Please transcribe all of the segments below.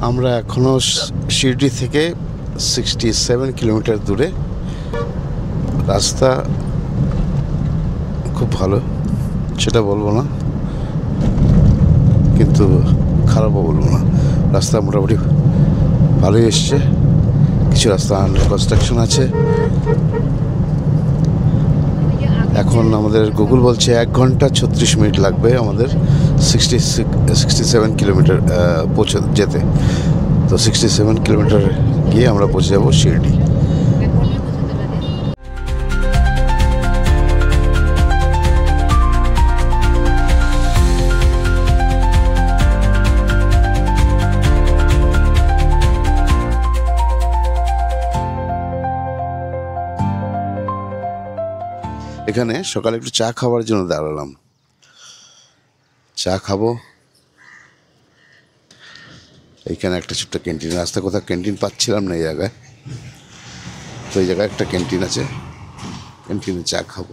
আমরা এখনও শিরডি থেকে 67 কিলোমিটার দূরে। রাস্তা খুব ভালো, সেটা বলবো না, কিন্তু খারাপও বলবো না। রাস্তা মোটামুটি ভালোই এসছে। কিছু রাস্তা আন্ডার কনস্ট্রাকশন আছে। এখন আমাদের গুগল বলছে 1 ঘন্টা 36 মিনিট লাগবে আমাদের 67 কিলোমিটার যেতে। তো 67 কিলোমিটার গিয়ে আমরা পৌঁছে যাবো শিরডি। এখানে সকালে একটু চা খাওয়ার জন্য দাঁড়ালাম। চা খাবো। এইখানে একটা ছোট্ট ক্যান্টিন, রাস্তা কোথাও ক্যান্টিন পাচ্ছিলাম না এই জায়গায়, তো এই জায়গায় একটা ক্যান্টিন আছে, ক্যান্টিনে চা খাবো।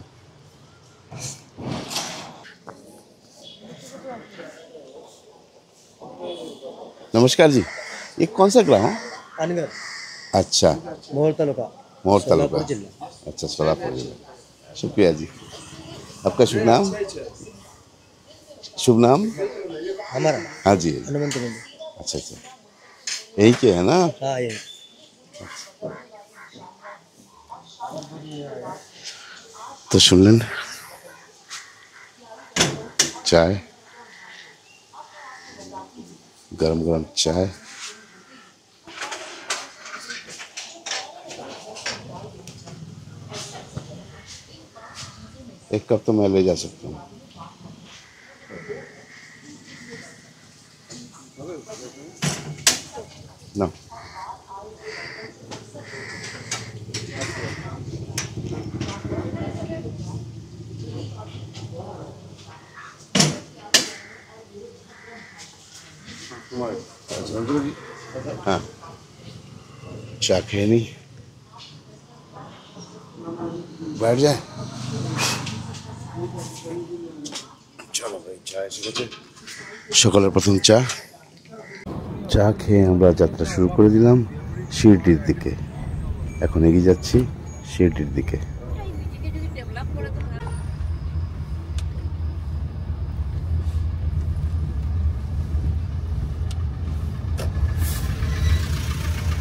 नमस्कार जी, ये कौन सा ग्राम है? अनगर। अच्छा, मोहोर तालुका। अच्छा, सोलापुर जिला। शुक्रिया जी। आपका शुभ नाम? शुभ नाम हमारा? हाँ जी। हनुमंत मंदिर। अच्छा, यही के है ना? हाँ, ये तो শুনলেন, চায়, गरम गरम चाय। एक कप तो मैं ले जा सकता हूँ। ना हाँ, चा খেয়ে নি, बैठ जाए। চলো ভাই, চা এসে গেছে, সকালের প্রথম চা। চা খেয়ে আমরা যাত্রা শুরু করে দিলাম শিরডির দিকে। এখন এগিয়ে যাচ্ছি শিরডির দিকে।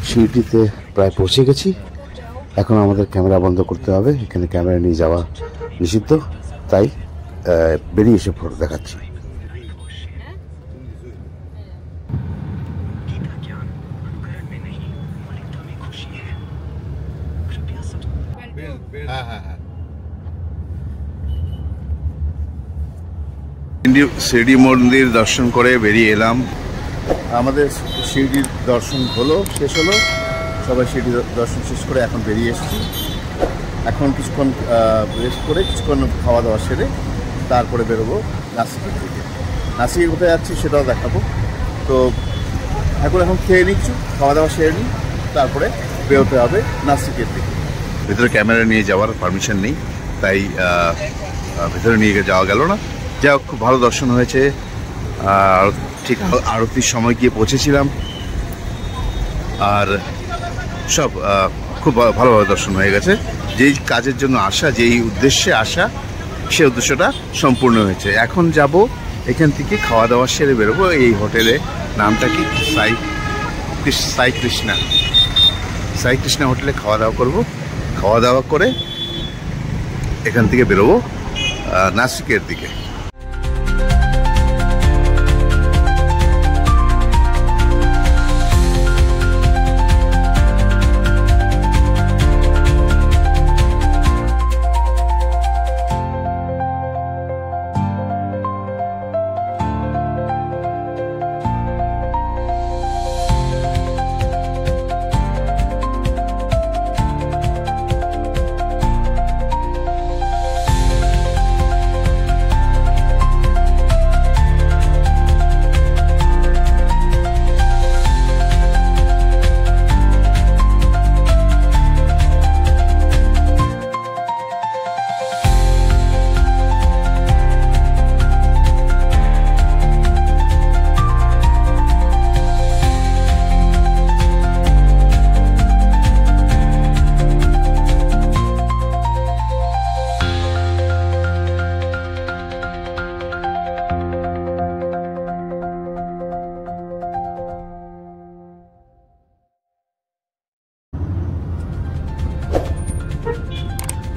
শিরডিতে প্রায় পৌঁছে গেছি। এখন আমাদের ক্যামেরা বন্ধ করতে হবে, এখানে ক্যামেরা নিয়ে যাওয়া নিষিদ্ধ, তাই বেরিয়ে এসে ফটো দেখাচ্ছি। শিরডি মন্দির দর্শন করে বেরিয়ে এলাম। আমাদের শিরডির দর্শন শেষ হলো। সবাই শিরডি দর্শন শেষ করে এখন বেরিয়ে এসেছি। এখন কিছুক্ষণ রেস্ট করে, কিছুক্ষণ খাওয়া দাওয়া সেরে তারপরে বেরোবো নাসিকের দিকে। নাসিকে কোথায় যাচ্ছি সেটাও দেখাবো। তো এখন খেয়ে নিই, কিছু খাওয়া দাওয়া সেরে নিই, তারপরে বেরোতে হবে নাসিকের দিকে। ভেতরে ক্যামেরা নিয়ে যাওয়ার পারমিশন নেই, তাই ভেতরে নিয়ে যাওয়া গেল না। যা হোক, খুব ভালো দর্শন হয়েছে। ঠিক আরতির সময় গিয়ে পৌঁছেছিলাম, আর সব খুব ভালোভাবে দর্শন হয়ে গেছে। যেই কাজের জন্য আসা, যেই উদ্দেশ্যে আসা, সেই উদ্দেশ্যটা সম্পূর্ণ হয়েছে। এখন যাব এখান থেকে খাওয়া দাওয়া সেরে বেরোবো। এই হোটেলে নামটা কি? সাই কৃষ্ণা হোটেলে খাওয়া দাওয়া করবো। খাওয়া দাওয়া করে এখান থেকে বেরোবো নাসিকের দিকে।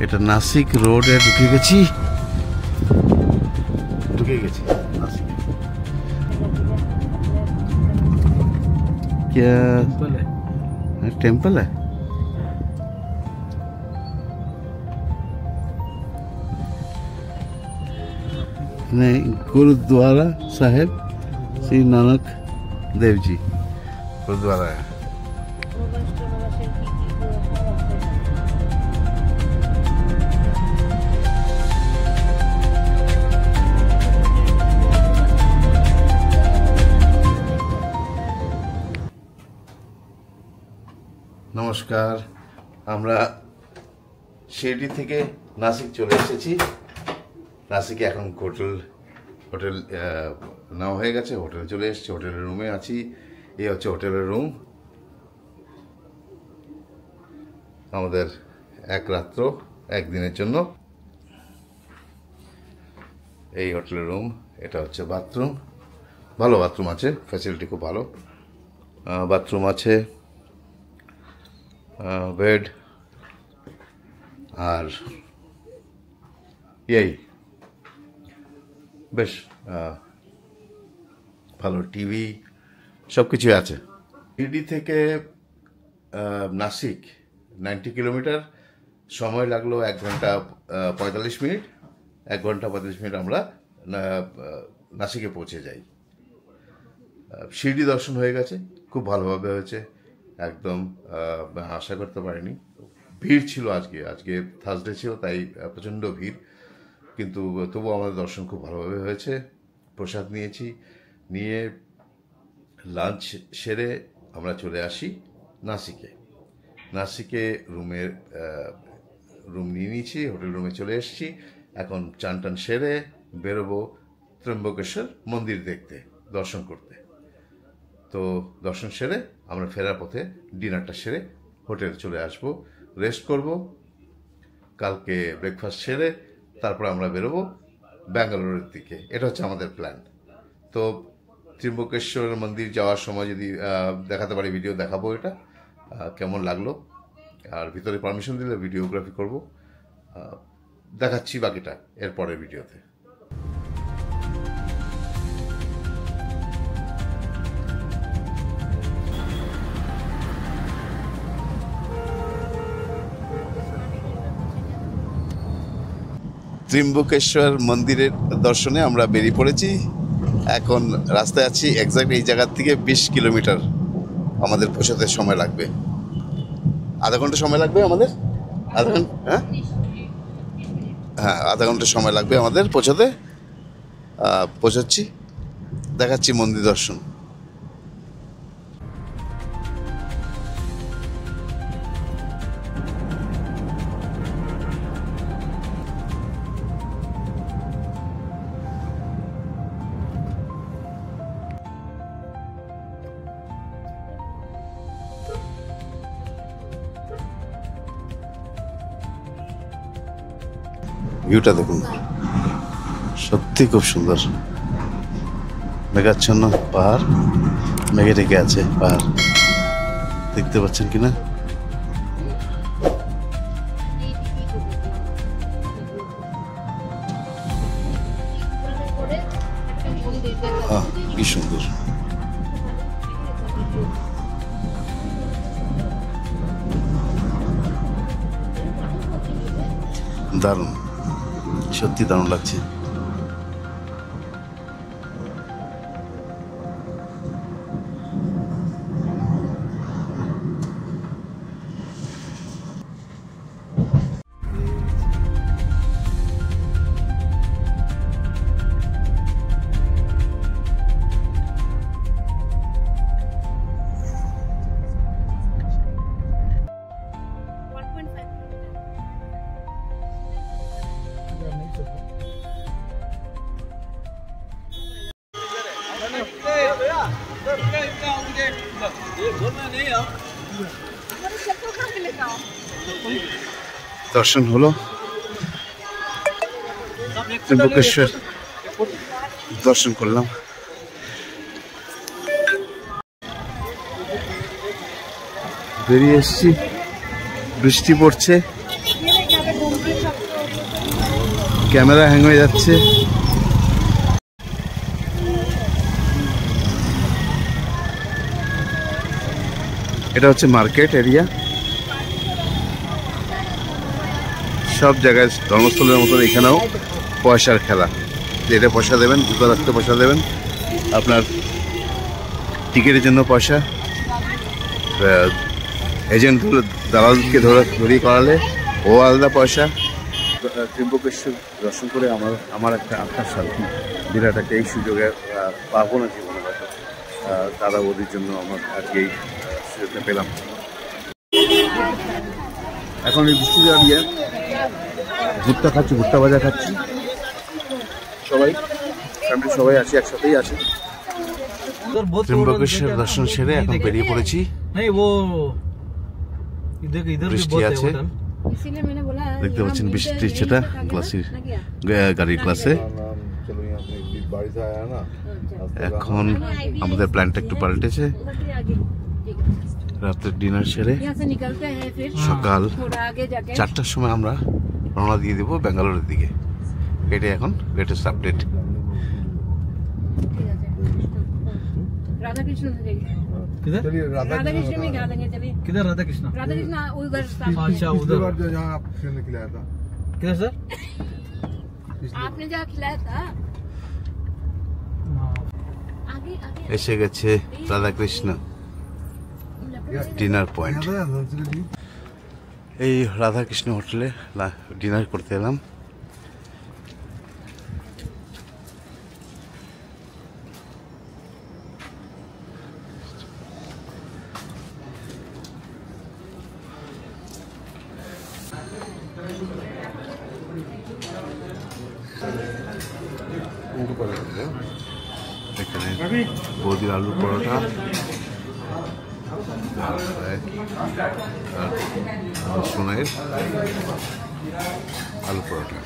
এটা নাসিক রোডে ঢুকে গেছি नासिक क्या टेम्पल है नहीं गुरुद्वारा साहेब श्री नानक देव जी गुरुद्वारा है নমস্কার আমরা শিরডি থেকে নাসিক চলে এসেছি নাসিকে এখন হোটেল নাও হয়ে গেছে হোটেলে চলে এসেছি হোটেলের রুমে আছি এই হচ্ছে হোটেলের রুম আমাদের এক রাত্র একদিনের জন্য এই হোটেলের রুম এটা হচ্ছে বাথরুম ভালো বাথরুম আছে ফ্যাসিলিটি খুব ভালো বাথরুম আছে বেড আর এই বেশ ভালো টিভি সব কিছুই আছে শিরডি থেকে নাসিক 90 কিলোমিটার সময় লাগলো 1 ঘন্টা 45 মিনিট 1 ঘন্টা 45 মিনিট আমরা নাসিকে পৌঁছে যাই শিরডি দর্শন হয়ে গেছে খুব ভালোভাবে হয়েছে একদম আশা করতে পারিনি ভিড় ছিল আজকে থার্সডে ছিল তাই প্রচণ্ড ভিড় কিন্তু তবুও আমাদের দর্শন খুব ভালোভাবে হয়েছে প্রসাদ নিয়েছি নিয়ে লাঞ্চ সেরে আমরা চলে আসি নাসিকে রুম নিয়ে নিয়েছি হোটেল রুমে চলে এসেছি এখন চান টান সেরে বেরোবো ত্রম্বকেশ্বর মন্দির দেখতে দর্শন করতে তো দর্শন সেরে আমরা ফেরার পথে ডিনারটা সেরে হোটেলে চলে আসব রেস্ট করব কালকে ব্রেকফাস্ট সেরে তারপর আমরা বেরোবো ব্যাঙ্গালোরের দিকে এটা হচ্ছে আমাদের প্ল্যান তো ত্রম্বকেশ্বর মন্দির যাওয়ার সময় যদি দেখাতে পারি ভিডিও দেখাবো এটা কেমন লাগলো আর ভিতরে পারমিশন দিলে ভিডিওগ্রাফি করব দেখাচ্ছি বাকিটা এর পরের ভিডিওতে ত্রম্বকেশ্বর মন্দিরের দর্শনে আমরা বেরিয়ে পড়েছি এখন রাস্তায় আছি এক্স্যাক্ট এই জায়গার থেকে 20 কিলোমিটার আমাদের পৌঁছাতে সময় লাগবে আধা ঘন্টা সময় লাগবে আমাদের আধা ঘন্টা হ্যাঁ আধা ঘন্টা সময় লাগবে আমাদের পৌঁছাচ্ছি দেখাচ্ছি মন্দির দর্শন ভিউটা দেখুন সত্যি খুব সুন্দর মেঘাচ্ছন্ন পাহাড় মেঘে ঢেকে আছে পাহাড় দেখতে পাচ্ছেন কিনা কি সুন্দর দারুণ সত্যি দারুণ লাগছে दर्शन हलो त्र्यंबकेश्वर दर्शन करलाम बेरिये एसेছি বৃষ্টি পড়ছে ক্যামেরা হ্যাং হয়ে যাচ্ছে। এটা হচ্ছে মার্কেট এরিয়া। সব জায়গায় ধর্মস্থলের মতো এখানেও পয়সার খেলা। এটা পয়সা দেবেন, জুতো রাখতে পয়সা দেবেন, আপনার টিকিটের জন্য পয়সা, এজেন্ট দালালকে ধরিয়ে করালে ও আলাদা পয়সা। ত্রিম্বকেশ্বর দর্শন করে আমার একটা আত্মার শান্তি বিরাট একটা, এই সুযোগে পাবো না জীবনে হয়তো। দাদা বৌদির জন্য আমার আজকে এই সুযোগটা পেলাম। এখন এই বৃষ্টি দাঁড়িয়ে ভুট্টা খাচ্ছি, ভুট্টা ভাজা খাচ্ছি। সবাই ফ্যামিলি সবাই আছি, একসাথেই আছি। ত্রিম্বকেশ্বর দর্শন সেরে এখন বেরিয়ে পড়েছি। বৃষ্টি আছে, দেখতে পাচ্ছেন বৃষ্টি সেটা গাড়ির ক্লাসে। এখন আমাদের প্ল্যানটা একটু পাল্টেছে। রাতের ডিনার সেরে সকাল 4টার সময় আমরা রওনা দিয়ে দেবো ব্যাঙ্গালোরের দিকে। এটাই এখন লেটেস্ট আপডেট। राधा कृष्ण किधर राधा कृष्ण में गा देंगे। चलिए किधर राधा कृष्ण उधर। अच्छा उधर जहाँ आप खिलाया था। किधर सर? आपने जहाँ खिलाया था आगे आगे এসে গেছে রাধাকৃষ্ণ ডিনার পয়েন্ট। এই রাধাকৃষ্ণ হোটেলে ডিনার করতে এলাম। এখানে বৌদির আলু পরোটা, সোনাইয়ের আলু পরোটা,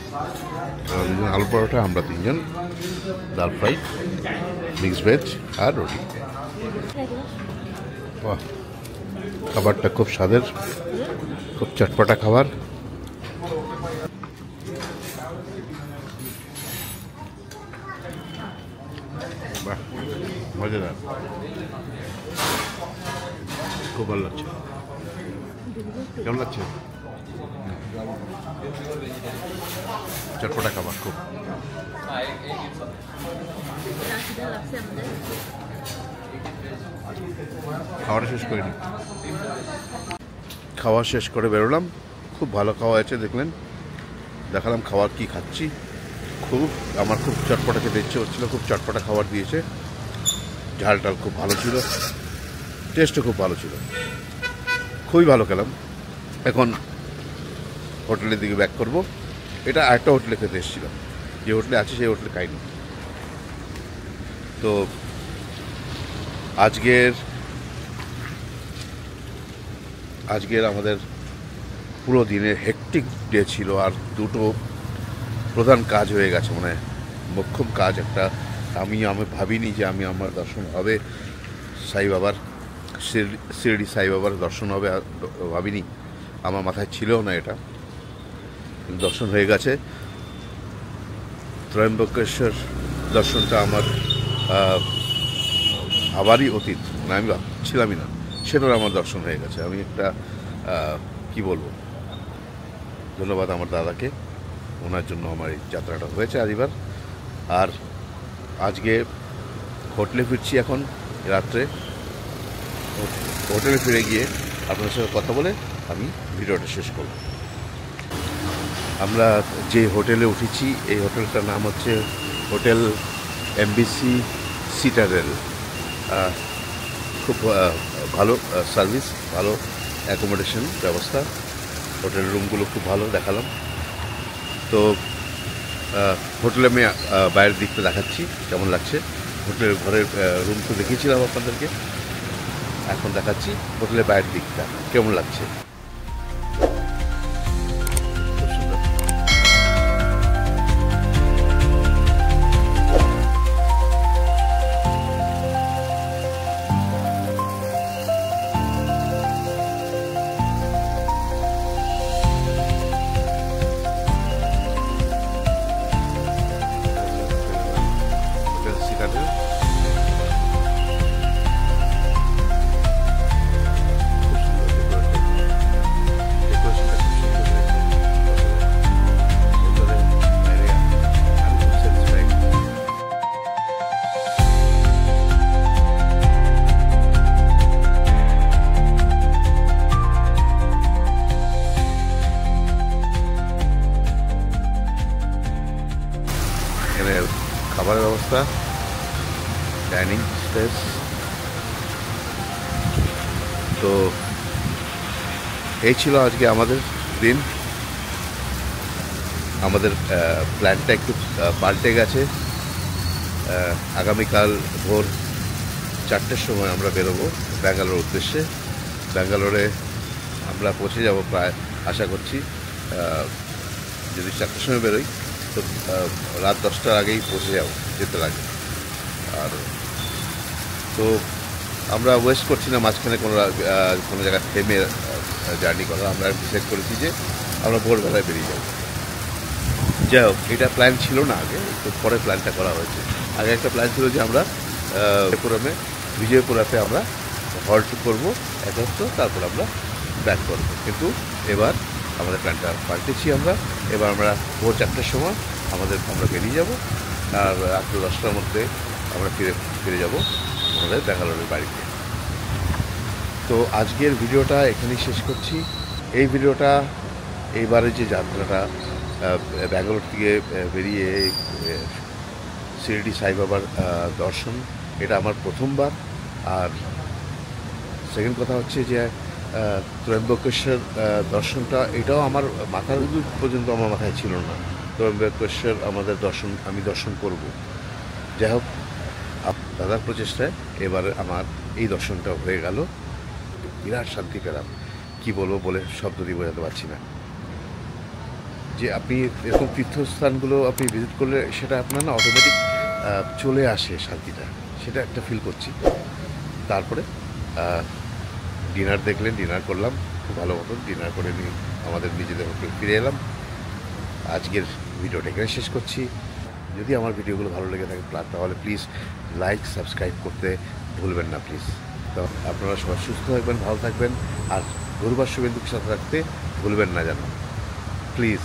আলু পরোটা, আমরা 3 জন, ডাল ফ্রাই, মিক্স ভেজ আর রুটি। বাহ, খাবারটা খুব স্বাদের, খুব চটপটা খাবার। বাহ, মজাদার, খুব ভালো লাগছে। কেমন লাগছে? চটপটা খাবার খুব। খাওয়াটা শেষ করিনি, খাওয়া শেষ করে বেরোলাম। খুব ভালো খাওয়া হয়েছে, দেখলেন, দেখালাম খাবার কি খাচ্ছি। আমার খুব চটপটা খেতে ইচ্ছে হচ্ছিলো, খুব চটপটা খাবার দিয়েছে। ঝাল টাল খুব ভালো ছিল, টেস্টও খুব ভালো ছিল, খুবই ভালো খেলাম। এখন হোটেলের দিকে ব্যাক করব। এটা আরেকটা হোটেলে খেতে এসেছিলাম, যে হোটেলে আছে সেই হোটেলে খাইনি। তো আজকের আমাদের পুরো দিনের হেকটিক ডে ছিল, আর দুটো প্রধান কাজ হয়ে গেছে, মানে মোক্ষম কাজ একটা। আমি ভাবিনি যে আমার দর্শন হবে সাই বাবার, শিরডি সাই বাবার দর্শন হবে, ভাবিনি, আমার মাথায় ছিল না এটা। দর্শন হয়ে গেছে। ত্রয়ম্বকেশ্বর দর্শনটা আমার আবারই অতীত, মানে আমি ভাবছিলামই না, সেটার আমার দর্শন হয়ে গেছে। আমি একটা কি বলবো, ধন্যবাদ আমার দাদাকে, ওনার জন্য আমার এই যাত্রাটা হয়েছে আজবার। আর আজকে হোটেলে ফিরছি এখন রাত্রে। হোটেলে ফিরে গিয়ে আপনার সাথে কথা বলে আমি ভিডিওটা শেষ করব। আমরা যে হোটেলে উঠেছি, এই হোটেলটার নাম হচ্ছে হোটেল এমবিসি সিটাডেল। খুব ভালো সার্ভিস, ভালো অ্যাকোমোডেশন ব্যবস্থা, হোটেল রুমগুলো খুব ভালো দেখালাম। তো হোটেলে আমি বাইরের দিকটা দেখাচ্ছি কেমন লাগছে। হোটেলের ঘরের রুম তো দেখিয়েছিলাম আপনাদেরকে, এখন দেখাচ্ছি হোটেলের বাইরের দিকটা কেমন লাগছে। স্টেজ। তো এই ছিল আজকে আমাদের দিন। আমাদের প্ল্যানটা একটু পাল্টে গেছে। আগামীকাল ভোর 4টের সময় আমরা বেরোবো ব্যাঙ্গালোর উদ্দেশ্যে। ব্যাঙ্গালোরে আমরা পৌঁছে যাব প্রায়, আশা করছি যদি 4টের সময় বেরোই তো রাত 10টার আগেই পৌঁছে যাব, যেতে লাগে। আর তো আমরা ওয়েস্ট করছি না মাঝখানে কোনো জায়গায় থেমে জার্নি করা। আমরা ডিসাইড করেছি যে আমরা ভোরবেলায় বেরিয়ে যাব। যাই হোক, এটা প্ল্যান ছিল না আগে, তো পরে প্ল্যানটা করা হয়েছে। আগে একটা প্ল্যান ছিল যে আমরা বিজয়পুরাতে আমরা হল্ট করবো একত্র, তারপর আমরা ব্যাক করবো। কিন্তু এবার আমাদের প্ল্যানটা পাল্টেছি আমরা। এবার আমরা ভোর 4টের সময় আমরা বেরিয়ে যাব, আর রাত্র 10টার মধ্যে আমরা ফিরে যাব আমাদের ব্যাঙ্গালোরের বাড়িতে। তো আজকের ভিডিওটা এখানেই শেষ করছি। এই ভিডিওটা এইবারে যে যাত্রাটা ব্যাঙ্গালোর থেকে বেরিয়ে শিরডি সাই বাবার দর্শন, এটা আমার প্রথমবার। আর সেকেন্ড কথা হচ্ছে যে ত্রয়ম্বকেশ্বর দর্শনটা, এটাও আমার মাথার পর্যন্ত আমার মাথায় ছিল না। ত্রয়ম্বকেশ্বর আমি দর্শন করব। যাই হোক, দাদার প্রচেষ্টায় এবার আমার এই দর্শনটা হয়ে গেল। বিরাট শান্তি পেলাম, কী বলবো বলে শব্দ দিয়ে বোঝাতে পারছি না। যে আপনি এরকম তীর্থস্থানগুলো আপনি ভিজিট করলে সেটা আপনার না অটোমেটিক চলে আসে শান্তিটা, সেটা একটা ফিল করছি। তারপরে ডিনার দেখলেন, ডিনার করলাম খুব ভালো মতন। ডিনার করে নিয়ে আমাদের নিজেদের হোটেল ফিরে এলাম। আজকের ভিডিওটা এখানে শেষ করছি। যদি আমার ভিডিওগুলো ভালো লেগে থাকে তাহলে প্লিজ লাইক সাবস্ক্রাইব করতে ভুলবেন না প্লিজ। তো আপনারা সবাই সুস্থ থাকবেন, ভালো থাকবেন, আর ঘুরবার শুভেন্দুকে সাথে রাখতে ভুলবেন না যেন, প্লিজ।